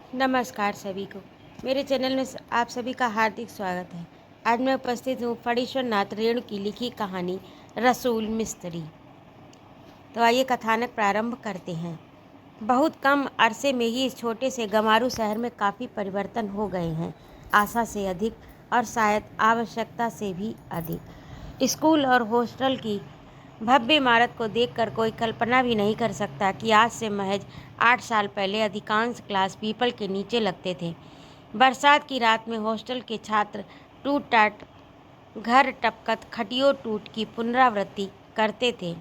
नमस्कार सभी को। मेरे चैनल में आप सभी का हार्दिक स्वागत है। आज मैं उपस्थित हूँ फणीश्वर नाथ रेणु की लिखी कहानी रसूल मिस्त्री। तो आइए कथानक प्रारंभ करते हैं। बहुत कम अरसे में ही इस छोटे से गमारू शहर में काफ़ी परिवर्तन हो गए हैं, आशा से अधिक और शायद आवश्यकता से भी अधिक। स्कूल और हॉस्टल की भव्य इमारत को देखकर कोई कल्पना भी नहीं कर सकता कि आज से महज 8 साल पहले अधिकांश क्लास पीपल के नीचे लगते थे। बरसात की रात में हॉस्टल के छात्र टूट टाट घर टपकत खटियो टूट की पुनरावृत्ति करते थे।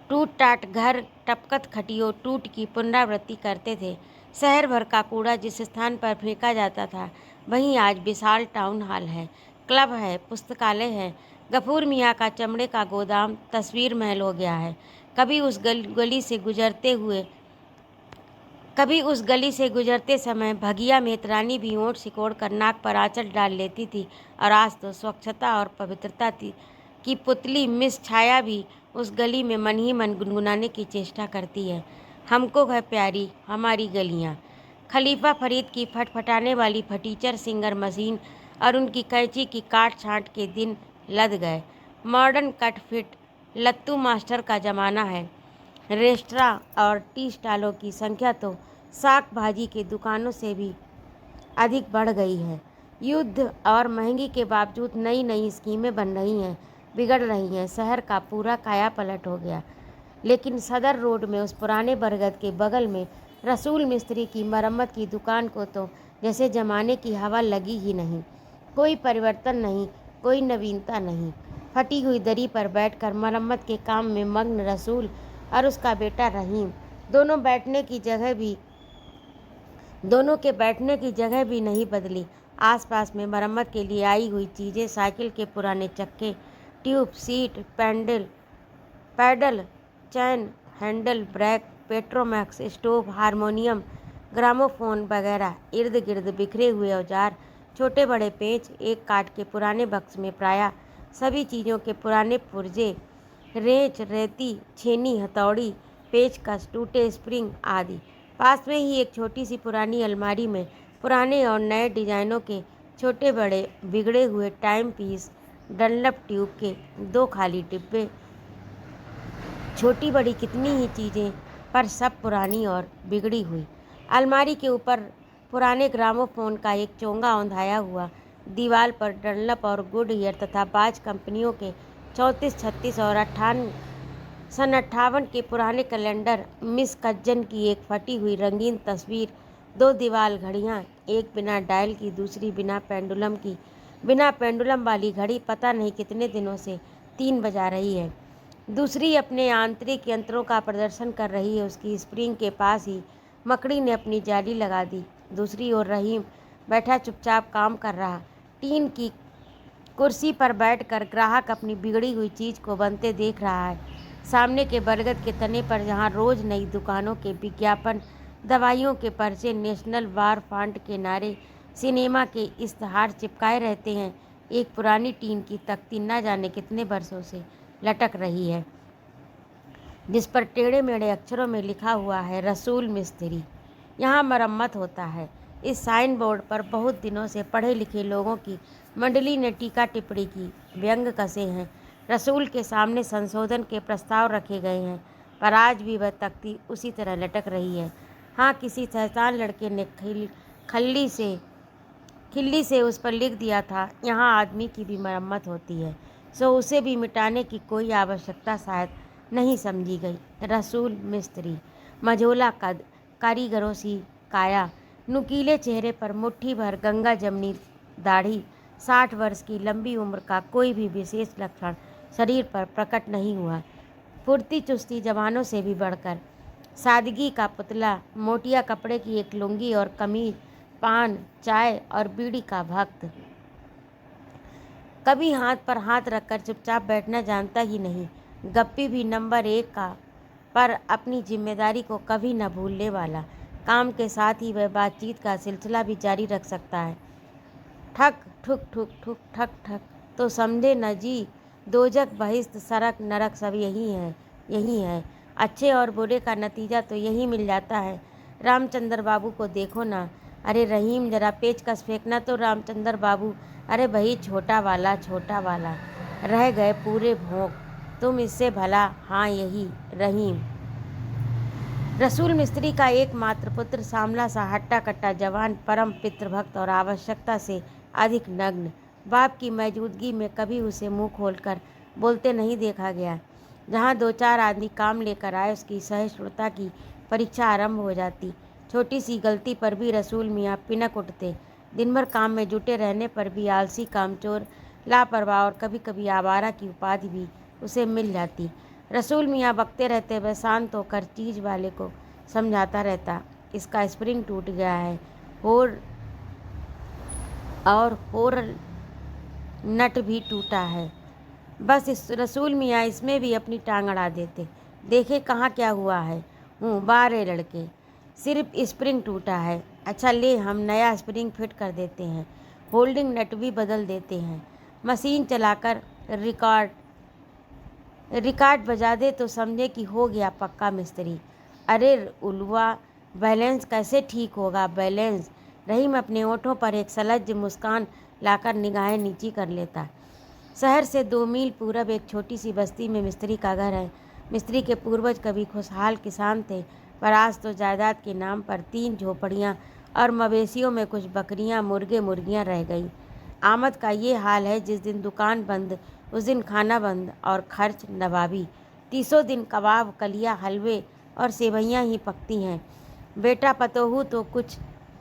टूट टाट घर टपकत खटियो टूट की पुनरावृत्ति करते थे। शहर भर का कूड़ा जिस स्थान पर फेंका जाता था, वहीं आज विशाल टाउन हॉल है, क्लब है, पुस्तकालय है। गफूर मियाँ का चमड़े का गोदाम तस्वीर महल हो गया है। कभी उस गली से गुजरते समय भगिया मेतरानी भी ओंठ सिकोड़ कर नाक पर आंचल डाल लेती थी, और आज तो स्वच्छता और पवित्रता की पुतली मिस छाया भी उस गली में मन ही मन गुनगुनाने की चेष्टा करती है। हमको है प्यारी हमारी गलियाँ। खलीफा फरीद की फटफटाने वाली फटीचर सिंगर मशीन और उनकी कैंची की काट छाँट के दिन लद गए। मॉडर्न कट फिट लत्तू मास्टर का ज़माना है। रेस्टोरां और टी स्टॉलों की संख्या तो साग भाजी के दुकानों से भी अधिक बढ़ गई है। युद्ध और महंगी के बावजूद नई नई स्कीमें बन रही हैं, बिगड़ रही हैं। शहर का पूरा कायापलट हो गया। लेकिन सदर रोड में उस पुराने बरगद के बगल में रसूल मिस्त्री की मरम्मत की दुकान को तो जैसे जमाने की हवा लगी ही नहीं। कोई परिवर्तन नहीं, कोई नवीनता नहीं। फटी हुई दरी पर बैठकर मरम्मत के काम में मग्न रसूल और उसका बेटा रहीम दोनों के बैठने की जगह भी नहीं बदली। आसपास में मरम्मत के लिए आई हुई चीज़ें, साइकिल के पुराने चक्के, tube, seat, pedal, chain, handle, brake, Petromax, stove, harmonium, gramophone वगैरह, इर्द गिर्द बिखरे हुए औजार, छोटे बड़े पेंच, एक काठ के पुराने बक्स में प्रायः सभी चीज़ों के पुराने पुर्जे, रेंच, रेती, छेनी, हथौड़ी, पेचकस, टूटे स्प्रिंग आदि। पास में ही एक छोटी सी पुरानी अलमारी में पुराने और नए डिजाइनों के छोटे बड़े बिगड़े हुए टाइम पीस, डनलप ट्यूब के 2 खाली डिब्बे, छोटी बड़ी कितनी ही चीज़ें, पर सब पुरानी और बिगड़ी हुई। अलमारी के ऊपर पुराने ग्रामोफोन का एक चोंगा औंधाया हुआ, दीवार पर डनलप और गुडईयर तथा बाज कंपनियों के 34, 36 और 58 के पुराने कैलेंडर, मिस कज्जन की एक फटी हुई रंगीन तस्वीर, 2 दीवार घड़ियाँ, एक बिना डायल की, दूसरी बिना पेंडुलम की। बिना पेंडुलम वाली घड़ी पता नहीं कितने दिनों से 3 बजा रही है। दूसरी अपने आंतरिक यंत्रों का प्रदर्शन कर रही है। उसकी स्प्रिंग के पास ही मकड़ी ने अपनी जाली लगा दी। दूसरी ओर रहीम बैठा चुपचाप काम कर रहा। टीन की कुर्सी पर बैठकर ग्राहक अपनी बिगड़ी हुई चीज़ को बनते देख रहा है। सामने के बरगद के तने पर जहाँ रोज़ नई दुकानों के विज्ञापन, दवाइयों के पर्चे, नेशनल वार फंड के नारे, सिनेमा के इश्तहार चिपकाए रहते हैं, एक पुरानी टीन की तख्ती न जाने कितने बरसों से लटक रही है, जिस पर टेढ़े मेढ़े अक्षरों में लिखा हुआ है रसूल मिस्त्री, यहाँ मरम्मत होता है। इस साइन बोर्ड पर बहुत दिनों से पढ़े लिखे लोगों की मंडली ने टीका टिप्पणी की, व्यंग कसे हैं। रसूल के सामने संशोधन के प्रस्ताव रखे गए हैं, पर आज भी वह तख्ती उसी तरह लटक रही है। हाँ, किसी शैतान लड़के ने खिल्ली से उस पर लिख दिया था, यहाँ आदमी की भी मरम्मत होती है, सो उसे भी मिटाने की कोई आवश्यकता शायद नहीं समझी गई। रसूल मिस्त्री, मझोला कद, कारीगरों सी काया, नुकीले चेहरे पर मुट्ठी भर गंगा जमनी दाढ़ी, 60 वर्ष की लंबी उम्र का कोई भी विशेष लक्षण शरीर पर प्रकट नहीं हुआ। फुर्ती चुस्ती जवानों से भी बढ़कर, सादगी का पुतला, मोटिया कपड़े की एक लुंगी और कमीज, पान, चाय और बीड़ी का भक्त। कभी हाथ पर हाथ रखकर चुपचाप बैठना जानता ही नहीं। गप्पी भी नंबर 1 का, पर अपनी जिम्मेदारी को कभी न भूलने वाला। काम के साथ ही वह बातचीत का सिलसिला भी जारी रख सकता है। ठक ठुक ठुक ठुक ठक ठक, तो समझे न जी, दोजक बहिश्त सड़क नरक सब यही है। अच्छे और बुरे का नतीजा तो यही मिल जाता है। रामचंद्र बाबू को देखो ना। अरे रहीम, जरा पेचकस फेंकना तो रामचंद्र बाबू। अरे भाई, छोटा वाला छोटा वाला। रह गए पूरे भोंक। तुम इससे भला। हाँ यही रहीम। रसूल मिस्त्री का एकमात्र पुत्र, सांवला सा हट्टा कट्टा जवान, परम पितृभक्त और आवश्यकता से अधिक नग्न। बाप की मौजूदगी में कभी उसे मुंह खोलकर बोलते नहीं देखा गया। जहाँ दो चार आदमी काम लेकर आए, उसकी सहिष्णुता की परीक्षा आरंभ हो जाती। छोटी सी गलती पर भी रसूल मियाँ पिनक उठते। दिन भर काम में जुटे रहने पर भी आलसी, कामचोर, लापरवाह और कभी कभी आवारा की उपाधि भी उसे मिल जाती। रसूल मियाँ बकते रहते, वह शांत होकर चीज़ वाले को समझाता रहता, इसका स्प्रिंग टूट गया है और नट भी टूटा है। बस इस रसूल मियाँ इसमें भी अपनी टांग अड़ा देते। देखे कहाँ क्या हुआ है। बारे लड़के, सिर्फ स्प्रिंग टूटा है। अच्छा ले, हम नया स्प्रिंग फिट कर देते हैं, होल्डिंग नट भी बदल देते हैं। मशीन चलाकर रिकॉर्ड बजा दे तो समझे कि हो गया पक्का मिस्त्री। अरे उलवा, बैलेंस कैसे ठीक होगा बैलेंस। रहीम अपने ओंठों पर एक सलज्ज मुस्कान लाकर निगाहें नीची कर लेता। शहर से 2 मील पूरब एक छोटी सी बस्ती में मिस्त्री का घर है। मिस्त्री के पूर्वज कभी खुशहाल किसान थे, पर आज तो जायदाद के नाम पर 3 झोपड़ियाँ और मवेशियों में कुछ बकरियाँ, मुर्गे मुर्गियाँ रह गई। आमद का ये हाल है, जिस दिन दुकान बंद उस दिन खाना बंद और खर्च नवाबी। 30 दिन कबाब, कलिया, हलवे और सेवइयाँ ही पकती हैं। बेटा पतोहू तो कुछ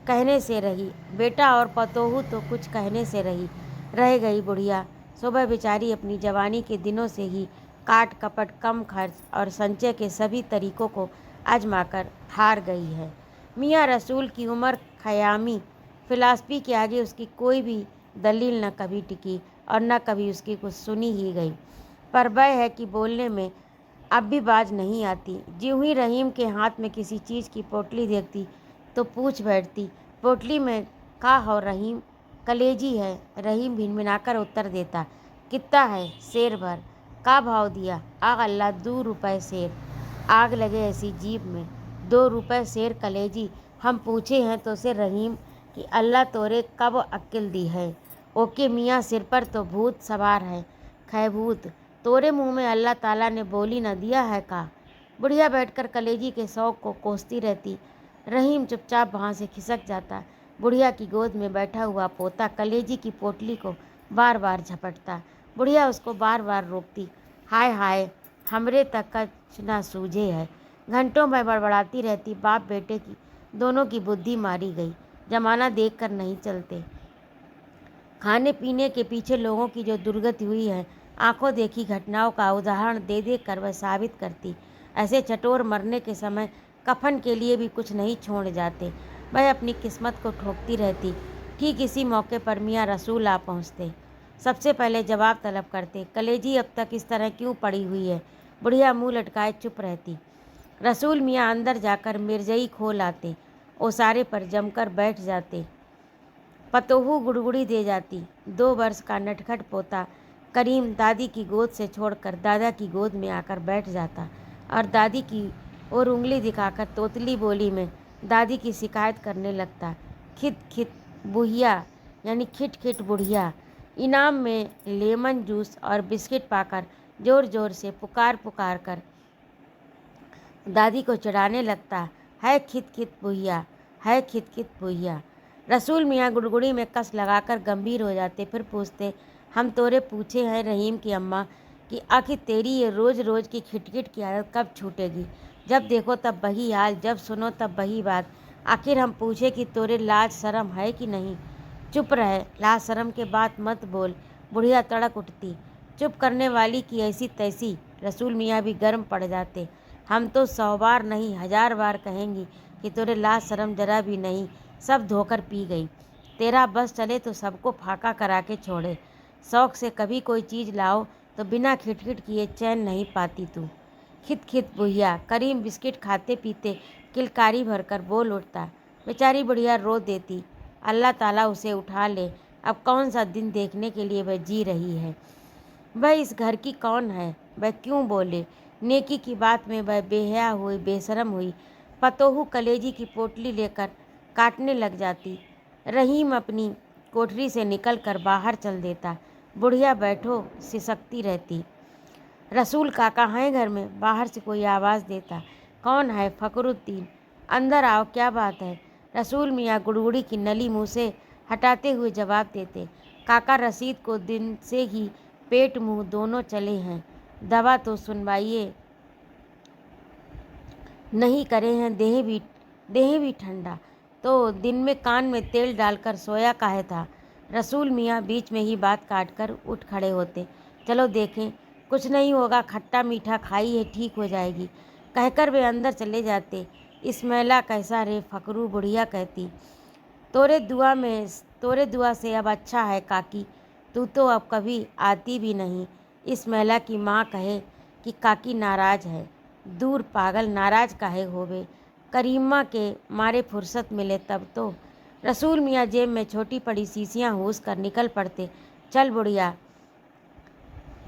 कहने से रही बेटा और पतोहू तो कुछ कहने से रह गई बुढ़िया। सुबह बेचारी अपनी जवानी के दिनों से ही काट कपट, कम खर्च और संचय के सभी तरीकों को आजमाकर हार गई है। मियाँ रसूल की उम्र ख़यामी फिलासफी के आगे उसकी कोई भी दलील न कभी टिकी और न कभी उसकी कुछ सुनी ही गई। पर भय है कि बोलने में अब भी बाज नहीं आती। ज्यों ही रहीम के हाथ में किसी चीज़ की पोटली देखती तो पूछ बैठती, पोटली में का हो रहीम? कलेजी है। रहीम भिनभिनाकर उत्तर देता, कितना है? शेर भर। का भाव दिया? आग अल्लाह, 2 रुपए शेर। आग लगे ऐसी जीभ में, 2 रुपए शेर कलेजी। हम पूछे हैं तो से रहीम कि अल्लाह तोरे कब अक्ल दी है? ओके मियाँ, सिर पर तो भूत सवार है। खैभूत, तोरे मुंह में अल्लाह ताला ने बोली न दिया है का? बुढ़िया बैठकर कलेजी के शौक को कोसती रहती। रहीम चुपचाप वहाँ से खिसक जाता। बुढ़िया की गोद में बैठा हुआ पोता कलेजी की पोटली को बार बार झपटता। बुढ़िया उसको बार बार रोकती। हाय हाय, हमरे तक का ना सूझे है। घंटों में बड़बड़ाती रहती। बाप बेटे की दोनों की बुद्धि मारी गई। जमाना देख कर नहीं चलते। खाने पीने के पीछे लोगों की जो दुर्गति हुई है, आंखों देखी घटनाओं का उदाहरण दे दे कर वह साबित करती। ऐसे चटोर मरने के समय कफन के लिए भी कुछ नहीं छोड़ जाते। वह अपनी किस्मत को ठोकती रहती। ठीक इसी मौके पर मियाँ रसूल आ पहुँचते। सबसे पहले जवाब तलब करते, कलेजी अब तक इस तरह क्यों पड़ी हुई है? बुढ़िया मुँह लटकाए चुप रहती। रसूल मियाँ अंदर जाकर मिर्जई खोल आते। ओसारे पर जमकर बैठ जाते। पतोहू गुड़गुड़ी दे जाती। 2 वर्ष का नटखट पोता करीम दादी की गोद से छोड़कर दादा की गोद में आकर बैठ जाता और दादी की ओर उंगली दिखाकर तोतली बोली में दादी की शिकायत करने लगता। खित खित बुढ़िया, यानी खिट खिट बुढ़िया। इनाम में लेमन जूस और बिस्किट पाकर जोर जोर से पुकार पुकार कर दादी को चिढ़ाने लगता। है खित खित बुढ़िया, है खित खित बुढ़िया। रसूल मियाँ गुड़गुड़ी में कस लगाकर गंभीर हो जाते। फिर पूछते, हम तोरे पूछे हैं रहीम की अम्मा कि आखिर तेरी ये रोज़ रोज़ की खिटखिट की आदत कब छूटेगी? जब देखो तब वही हाल, जब सुनो तब वही बात। आखिर हम पूछे कि तोरे लाज शर्म है कि नहीं? चुप रहे, लाज शर्म के बात मत बोल। बुढ़िया तड़क उठती। चुप करने वाली की ऐसी तैसी। रसूल मियाँ भी गर्म पड़ जाते। हम तो 100 बार नहीं 1000 बार कहेंगी कि तोरे लाज शर्म जरा भी नहीं, सब धोकर पी गई। तेरा बस चले तो सबको फाका करा के छोड़े। शौक से कभी कोई चीज़ लाओ तो बिना खिटखिट किए चैन नहीं पाती तू। खित खित बुढ़िया। करीम बिस्किट खाते पीते किलकारी भरकर बोल उठता। बेचारी बुढ़िया रो देती। अल्लाह ताला उसे उठा ले। अब कौन सा दिन देखने के लिए वह जी रही है? वह इस घर की कौन है? वह क्यों बोले? नेकी की बात में वह बेहया हुई, बेशरम हुई। पतोहू कलेजी की पोटली लेकर काटने लग जाती। रहीम अपनी कोठरी से निकलकर बाहर चल देता। बुढ़िया बैठो सिसकती रहती। रसूल काका हैं घर में? बाहर से कोई आवाज़ देता। कौन है? फ़खरुद्दीन। अंदर आओ, क्या बात है? रसूल मियाँ गुड़गुड़ी की नली मुँह से हटाते हुए जवाब देते। काका रसीद को दिन से ही पेट मुँह दोनों चले हैं। दवा तो सुनवाइए नहीं करे हैं, देह भी ठंडा। तो दिन में कान में तेल डालकर सोया काहे था? रसूल मियाँ बीच में ही बात काटकर उठ खड़े होते। चलो देखें, कुछ नहीं होगा, खट्टा मीठा खाई है, ठीक हो जाएगी, कहकर वे अंदर चले जाते। इसमैला कैसा रे फकरू? बुढ़िया कहती। तोरे दुआ से अब अच्छा है काकी, तू तो अब कभी आती भी नहीं। इसमैला की माँ कहे कि काकी नाराज़ है। दूर पागल, नाराज़ काहे होवे? करीम्मा के मारे फुर्सत मिले तब तो। रसूल मियाँ जेब में छोटी पड़ी शीशियाँ हूस कर निकल पड़ते। चल बुढ़िया,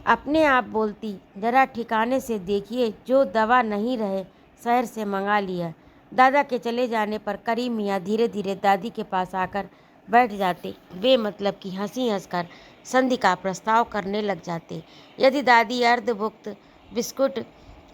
अपने आप बोलती, जरा ठिकाने से देखिए, जो दवा नहीं रहे शहर से मंगा लिया। दादा के चले जाने पर करीम मियाँ धीरे धीरे दादी के पास आकर बैठ जाते। वे मतलब कि हंसी हंसकर संधि का प्रस्ताव करने लग जाते। यदि दादी अर्धभुक्त बिस्कुट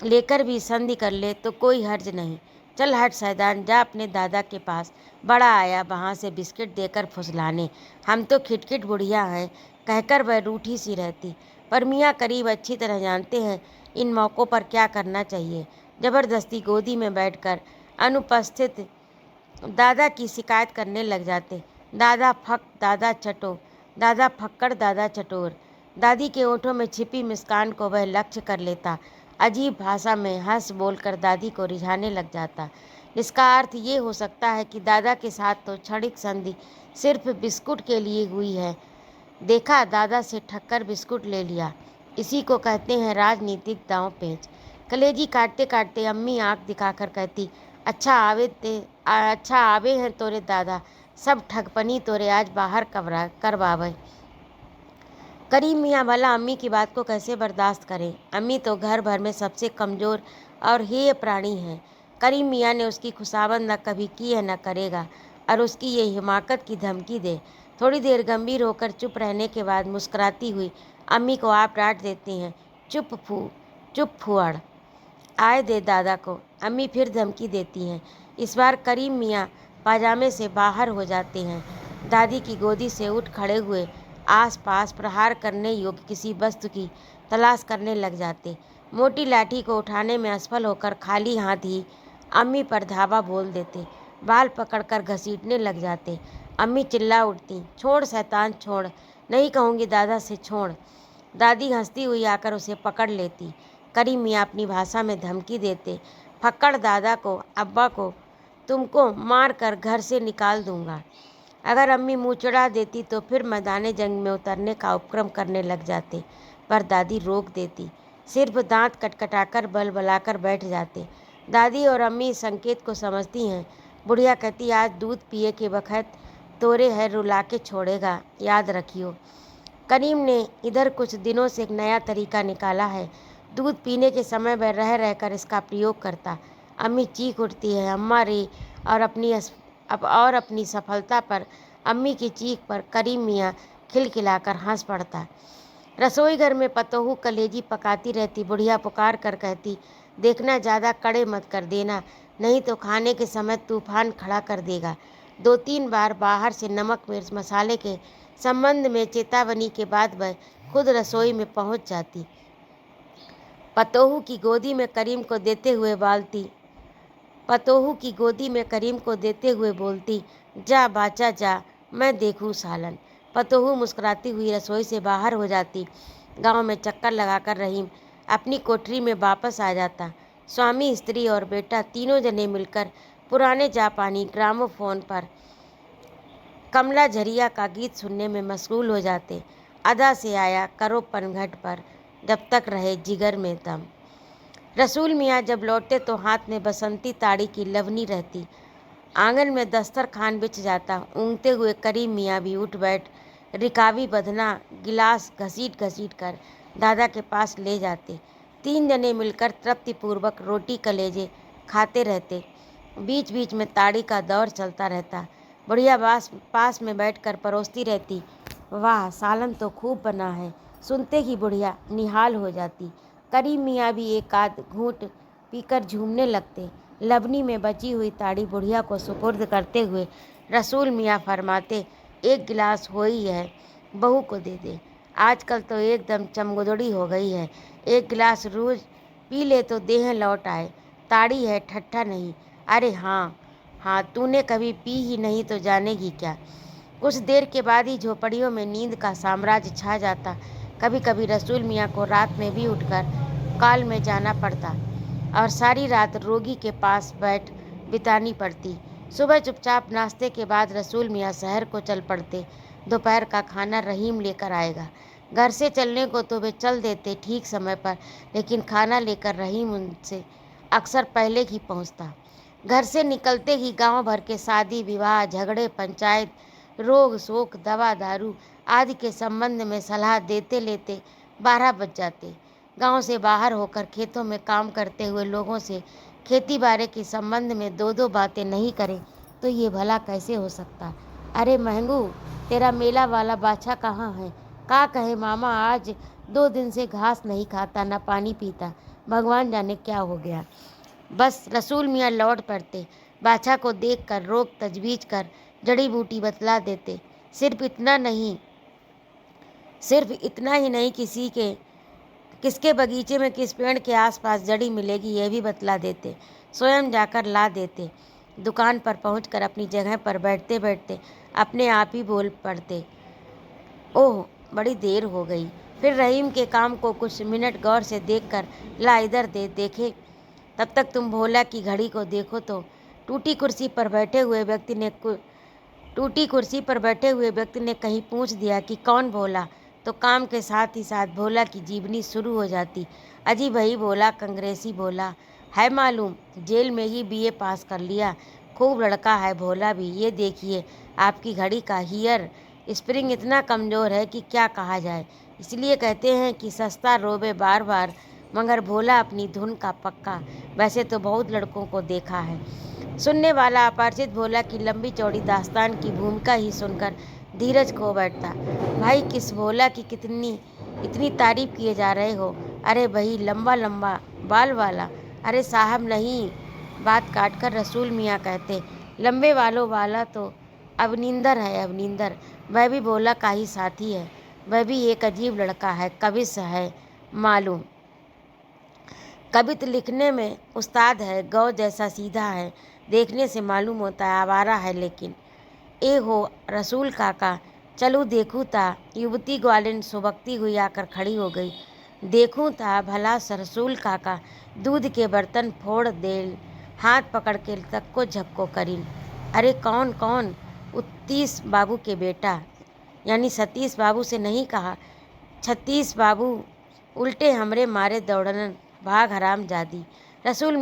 लेकर भी संधि कर ले तो कोई हर्ज नहीं। चल हट सैदान, जा अपने दादा के पास, बड़ा आया वहाँ से बिस्किट देकर फुसलाने। हम तो खिटखिट बुढ़िया हैं, कहकर वह रूठी सी रहती। पर मियाँ करीब अच्छी तरह जानते हैं इन मौक़ों पर क्या करना चाहिए। ज़बरदस्ती गोदी में बैठकर अनुपस्थित दादा की शिकायत करने लग जाते। दादा फक, दादा चटो, दादा फक्कड़, दादा चटोर। दादी के ओंठों में छिपी मुस्कान को वह लक्ष्य कर लेता। अजीब भाषा में हंस बोलकर दादी को रिझाने लग जाता। इसका अर्थ ये हो सकता है कि दादा के साथ तो क्षणिक संधि सिर्फ बिस्कुट के लिए हुई है। देखा, दादा से ठक्कर बिस्कुट ले लिया। इसी को कहते हैं राजनीतिक दांव पेच। कलेजी काटते काटते अम्मी आंख दिखाकर कहती, अच्छा आवे हैं तोरे दादा, सब ठगपनी तोरे आज बाहर करवावे। करीम मियाँ भला अम्मी की बात को कैसे बर्दाश्त करें? अम्मी तो घर भर में सबसे कमज़ोर और हेय प्राणी हैं। करीम मियाँ ने उसकी खुशामद न कभी की है, न करेगा, और उसकी ये हिमाकत की धमकी दे। थोड़ी देर गंभीर होकर चुप रहने के बाद मुस्कुराती हुई अम्मी को आप डांट देती हैं। चुप फुअड़, आए दे दादा को। अम्मी फिर धमकी देती हैं। इस बार करीम मियाँ पाजामे से बाहर हो जाते हैं। दादी की गोदी से उठ खड़े हुए आसपास प्रहार करने योग्य किसी वस्तु की तलाश करने लग जाते। मोटी लाठी को उठाने में असफल होकर खाली हाथ ही अम्मी पर धावा बोल देते। बाल पकड़कर घसीटने लग जाते। अम्मी चिल्ला उठती, छोड़ शैतान छोड़, नहीं कहूँगी दादा से छोड़। दादी हंसती हुई आकर उसे पकड़ लेती। करीम मियाँ अपनी भाषा में धमकी देते, फक्कड़ दादा को, अब्बा को तुमको मार कर घर से निकाल दूंगा। अगर अम्मी मुँह चढ़ा देती तो फिर मैदान जंग में उतरने का उपक्रम करने लग जाते, पर दादी रोक देती। सिर्फ दांत कटकटाकर बल बलाकर बैठ जाते। दादी और अम्मी इस संकेत को समझती हैं। बुढ़िया कहती, आज दूध पिए के वक्त तोरे है रुला के छोड़ेगा, याद रखियो। करीम ने इधर कुछ दिनों से एक नया तरीका निकाला है। दूध पीने के समय वह रह रहकर इसका प्रयोग करता। अम्मी चीख उठती है, अम्मा रे, और अपनी सफलता पर, अम्मी की चीख पर करीम मियाँ खिलखिलाकर हंस पड़ता। रसोई घर में पतोहू कलेजी पकाती रहती। बुढ़िया पुकार कर कहती, देखना ज़्यादा कड़े मत कर देना, नहीं तो खाने के समय तूफान खड़ा कर देगा। 2-3 बार बाहर से नमक मिर्च मसाले के संबंध में चेतावनी के बाद वह खुद रसोई में पहुंच जाती। पतोहू की गोदी में करीम को देते हुए बोलती, जा बाचा जा, मैं देखूँ सालन। पतोहू मुस्कुराती हुई रसोई से बाहर हो जाती। गांव में चक्कर लगाकर रहीम अपनी कोठरी में वापस आ जाता। स्वामी, स्त्री और बेटा तीनों जने मिलकर पुराने जापानी ग्रामोफोन पर कमला झरिया का गीत सुनने में मशगूल हो जाते। अदा से आया करो पनघट पर, जब तक रहे जिगर में दम। रसूल मियाँ जब लौटते तो हाथ में बसंती ताड़ी की लवनी रहती। आंगन में दस्तरखान बिछ जाता। ऊँघते हुए करीम मियाँ भी उठ बैठ रिकाबी बधना गिलास घसीट घसीट कर दादा के पास ले जाते। 3 जने मिलकर तृप्तिपूर्वक रोटी कलेजे खाते रहते। बीच बीच में ताड़ी का दौर चलता रहता। बुढ़िया पास में बैठकर परोसती रहती। वाह, सालन तो खूब बना है। सुनते ही बुढ़िया निहाल हो जाती। करीम मियाँ भी एक आध घूंट पीकर झूमने लगते। लबनी में बची हुई ताड़ी बुढ़िया को सुपुर्द करते हुए रसूल मियाँ फरमाते, एक गिलास हो ही है, बहू को दे दे। आजकल तो एकदम चमगुदड़ी हो गई है, एक गिलास रोज पी ले तो देह लौट आए। ताड़ी है, ठट्ठा नहीं। अरे हाँ हाँ, तूने कभी पी ही नहीं तो जानेगी क्या। कुछ देर के बाद ही झोपड़ियों में नींद का साम्राज्य छा जाता। कभी कभी रसूल मियाँ को रात में भी उठकर काल में जाना पड़ता और सारी रात रोगी के पास बैठ बितानी पड़ती। सुबह चुपचाप नाश्ते के बाद रसूल मियाँ शहर को चल पड़ते। दोपहर का खाना रहीम लेकर आएगा। घर से चलने को तो वे चल देते ठीक समय पर, लेकिन खाना लेकर रहीम उनसे अक्सर पहले ही पहुंचता। घर से निकलते ही गांव भर के शादी विवाह, झगड़े, पंचायत, रोग शोक, दवा दारू आदि के संबंध में सलाह देते लेते 12 बज जाते। गांव से बाहर होकर खेतों में काम करते हुए लोगों से खेती बाड़ी के संबंध में दो दो बातें नहीं करें तो ये भला कैसे हो सकता। अरे महंगू, तेरा मेला वाला बाछा कहाँ है। का कहे मामा, आज 2 दिन से घास नहीं खाता न पानी पीता, भगवान जाने क्या हो गया। बस रसूल मियाँ लौट पड़ते। बाछा को देखकर रोग तजवीज़ कर जड़ी बूटी बतला देते। सिर्फ इतना ही नहीं, किसके बगीचे में किस पेड़ के आसपास जड़ी मिलेगी ये भी बतला देते। स्वयं जाकर ला देते। दुकान पर पहुंचकर अपनी जगह पर बैठते बैठते अपने आप ही बोल पड़ते, ओह बड़ी देर हो गई। फिर रहीम के काम को कुछ मिनट गौर से देखकर, ला इधर देखे। तब तक तुम भोला की घड़ी को देखो तो। टूटी कुर्सी पर बैठे हुए व्यक्ति ने कहीं पूछ दिया कि कौन भोला, तो काम के साथ ही साथ भोला की जीवनी शुरू हो जाती। अजी वही भोला, कांग्रेसी भोला है मालूम, जेल में ही बीए पास कर लिया। खूब लड़का है भोला भी। ये देखिए, आपकी घड़ी का हियर स्प्रिंग इतना कमज़ोर है कि क्या कहा जाए। इसलिए कहते हैं कि सस्ता रोबे बार बार, मगर भोला अपनी धुन का पक्का। वैसे तो बहुत लड़कों को देखा है। सुनने वाला अपरिचित भोला की लंबी चौड़ी दास्तान की भूमिका ही सुनकर धीरज खो बैठता। भाई, किस भोला की इतनी तारीफ किए जा रहे हो। अरे वही लंबा लंबा बाल वाला। अरे साहब नहीं, बात काटकर रसूल मियाँ कहते, लंबे बालों वाला तो अवनिंदर है, अवनिंदर। वह भी भोला का ही साथी है। वह भी एक अजीब लड़का है, कविश है मालूम। कविता लिखने में उस्ताद है, गौ जैसा सीधा है, देखने से मालूम होता है आवारा है। लेकिन ए हो रसूल काका, चलूँ देखूँ ता। युवती ग्वालिन सुबकती हुई आकर खड़ी हो गई। देखूँ ता भला रसूल काका। दूध के बर्तन फोड़ दे, हाथ पकड़ के तक्को झक्को करीन। अरे कौन कौन? उत्तीस बाबू के बेटा, यानी सतीश बाबू से नहीं कहा, 36 बाबू। उल्टे हमरे मारे दौड़न, भाग हराम जादी। रसूल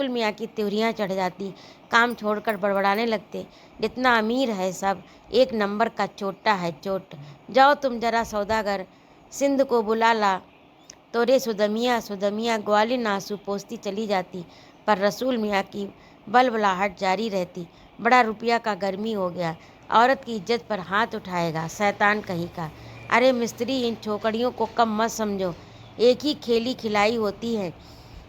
मियाँ की त्योरियाँ चढ़ जाती। काम छोड़कर बड़बड़ाने लगते, जितना अमीर है सब एक नंबर का चोट्टा है, चोट। जाओ तुम जरा सौदागर सिंध को बुला ला। तो रे सुदमिया ग्वालिन आंसू पोंछती चली जाती, पर रसूल मियाँ की बलबलाहट जारी रहती। बड़ा रुपया का गर्मी हो गया, औरत की इज्जत पर हाथ उठाएगा, शैतान कहीं का। अरे मिस्त्री, इन छोकड़ियों को कम मत समझो, एक ही खेली खिलाई होती है।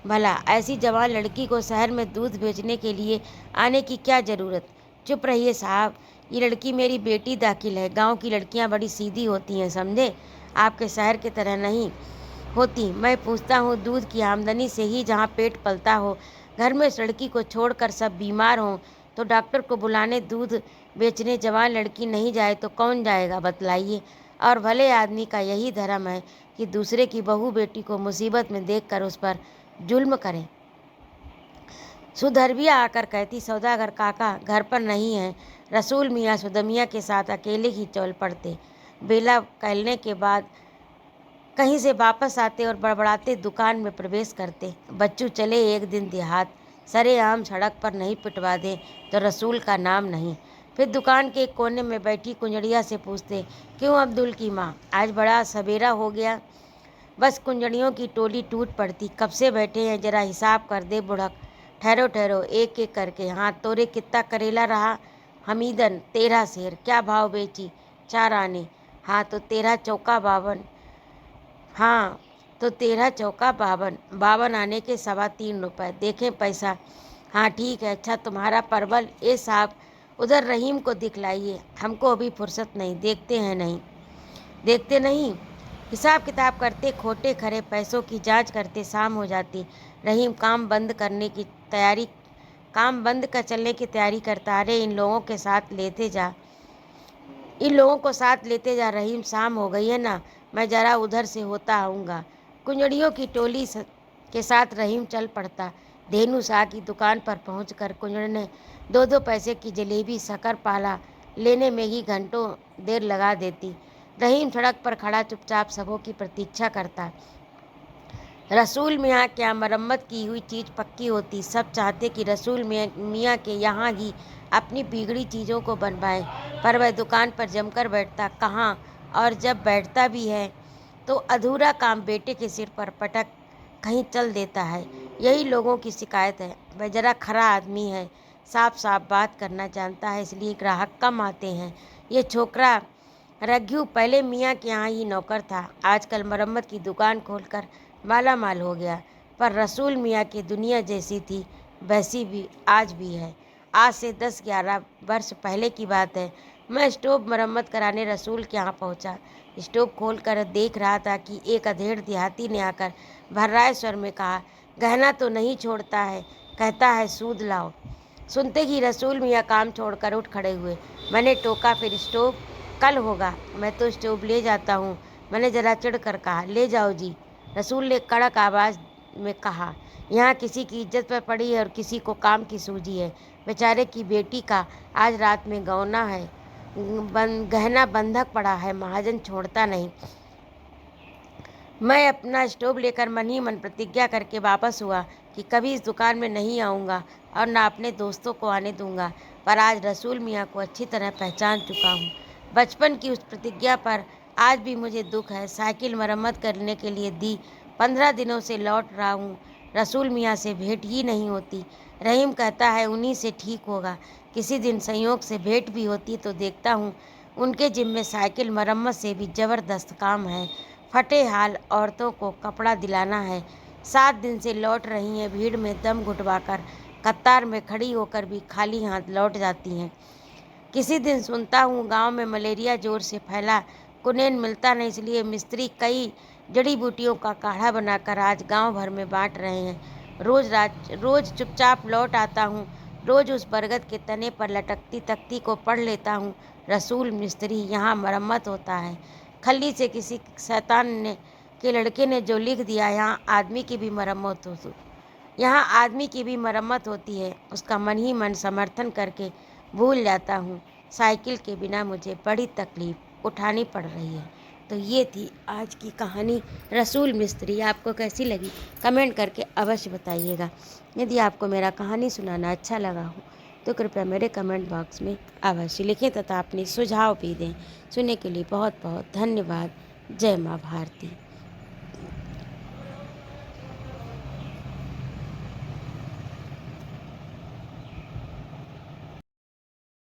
भला ऐसी जवान लड़की को शहर में दूध बेचने के लिए आने की क्या ज़रूरत। चुप रहिए साहब, ये लड़की मेरी बेटी दाखिल है। गांव की लड़कियां बड़ी सीधी होती हैं, समझे, आपके शहर की तरह नहीं होती। मैं पूछता हूँ, दूध की आमदनी से ही जहाँ पेट पलता हो, घर में इस लड़की को छोड़कर सब बीमार हों तो डॉक्टर को बुलाने दूध बेचने जवान लड़की नहीं जाए तो कौन जाएगा, बतलाइए। और भले आदमी का यही धर्म है कि दूसरे की बहू बेटी को मुसीबत में देखकर उस पर जुल्म करें। सुधरबिया आकर कहती, सौदागर काका घर पर नहीं है। रसूल मियाँ सुदमिया के साथ अकेले ही चल पड़ते। बेला कहलने के बाद कहीं से वापस आते और बड़बड़ाते दुकान में प्रवेश करते। बच्चू चले एक दिन देहात, सरेआम सड़क पर नहीं पिटवा दें तो रसूल का नाम नहीं। फिर दुकान के एक कोने में बैठी कुंजड़िया से पूछते, क्यों अब्दुल की माँ, आज बड़ा सवेरा हो गया। बस कुंजड़ियों की टोली टूट पड़ती, कब से बैठे हैं, जरा हिसाब कर दे बुढ़क। ठहरो ठहरो, एक एक करके। हाँ तोरे कितना करेला रहा? हमीदन, 13 सेर। क्या भाव बेची? 4 आने। हाँ तो 13 चौका 52। हाँ तो 13 चौका 52, 52 आने के 3.25 रुपये। देखें पैसा? हाँ ठीक है। अच्छा तुम्हारा परवल? ए साहब उधर रहीम को दिखलाइए, हमको अभी फुर्सत नहीं। देखते हैं नहीं, देखते नहीं। हिसाब किताब करते, खोटे खरे पैसों की जांच करते शाम हो जाती। रहीम काम बंद करने की तैयारी, काम बंद कर चलने की तैयारी करता। अरे इन लोगों के साथ लेते जा, इन लोगों को साथ लेते जा। रहीम शाम हो गई है ना, मैं ज़रा उधर से होता आऊँगा। कुंजड़ियों की टोली के साथ रहीम चल पड़ता। धेनु शाह की दुकान पर पहुंचकर कुंजड़ ने 2-2 पैसे की जलेबी शक्कर पाला लेने में ही घंटों देर लगा देती। रहीम सड़क पर खड़ा चुपचाप सबों की प्रतीक्षा करता। रसूल मियाँ के यहाँ मरम्मत की हुई चीज़ पक्की होती। सब चाहते कि रसूल मियाँ के यहाँ ही अपनी बिगड़ी चीज़ों को बनवाएं, पर वह दुकान पर जमकर बैठता कहाँ, और जब बैठता भी है तो अधूरा काम बेटे के सिर पर पटक कहीं चल देता है। यही लोगों की शिकायत है। वह जरा खरा आदमी है, साफ साफ बात करना जानता है, इसलिए ग्राहक कम आते हैं। ये छोकरा रघु पहले मियाँ के यहाँ ही नौकर था, आजकल मरम्मत की दुकान खोलकर माला माल हो गया। पर रसूल मियाँ की दुनिया जैसी थी वैसी भी आज भी है। आज से 10-11 वर्ष पहले की बात है। मैं स्टोव मरम्मत कराने रसूल के यहाँ पहुँचा। स्टोव खोल कर देख रहा था कि एक अधेड़ देहाती ने आकर भर्राए स्वर में कहा, गहना तो नहीं छोड़ता है, कहता है सूद लाओ। सुनते ही रसूल मियाँ काम छोड़कर उठ खड़े हुए। मैंने टोका, फिर स्टोव कल होगा, मैं तो स्टोव ले जाता हूँ। मैंने जरा चिढ़ कर कहा, ले जाओ जी। रसूल ने कड़क आवाज़ में कहा, यहाँ किसी की इज्जत पर पड़ी है और किसी को काम की सूझी है। बेचारे की बेटी का आज रात में गौना है, गहना बंधक पड़ा है, महाजन छोड़ता नहीं। मैं अपना स्टोव लेकर मन ही मन प्रतिज्ञा करके वापस हुआ कि कभी इस दुकान में नहीं आऊँगा और न अपने दोस्तों को आने दूंगा। पर आज रसूल मियाँ को अच्छी तरह पहचान चुका हूँ। बचपन की उस प्रतिज्ञा पर आज भी मुझे दुख है। साइकिल मरम्मत करने के लिए दी, 15 दिनों से लौट रहा हूँ, रसूल मियाँ से भेंट ही नहीं होती। रहीम कहता है उन्हीं से ठीक होगा। किसी दिन संयोग से भेंट भी होती तो देखता हूँ। उनके जिम्मे साइकिल मरम्मत से भी ज़बरदस्त काम है। फटे हाल औरतों को कपड़ा दिलाना है। 7 दिन से लौट रही हैं, भीड़ में दम घुटवाकर, कतार में खड़ी होकर भी खाली हाथ लौट जाती हैं। किसी दिन सुनता हूँ गांव में मलेरिया जोर से फैला, कुनैन मिलता नहीं, इसलिए मिस्त्री कई जड़ी बूटियों का काढ़ा बनाकर आज गांव भर में बांट रहे हैं। रोज चुपचाप लौट आता हूँ। रोज उस बरगद के तने पर लटकती तख्ती को पढ़ लेता हूँ। रसूल मिस्त्री, यहाँ मरम्मत होता है। खल्ली से किसी शैतान ने के लड़के ने जो लिख दिया, यहाँ आदमी की भी मरम्मत होती है। उसका मन ही मन समर्थन करके भूल जाता हूँ। साइकिल के बिना मुझे बड़ी तकलीफ उठानी पड़ रही है। तो ये थी आज की कहानी रसूल मिस्त्री। आपको कैसी लगी कमेंट करके अवश्य बताइएगा। यदि आपको मेरा कहानी सुनाना अच्छा लगा हो तो कृपया मेरे कमेंट बॉक्स में अवश्य लिखें तथा अपने सुझाव भी दें। सुनने के लिए बहुत बहुत धन्यवाद। जय माँ भारती।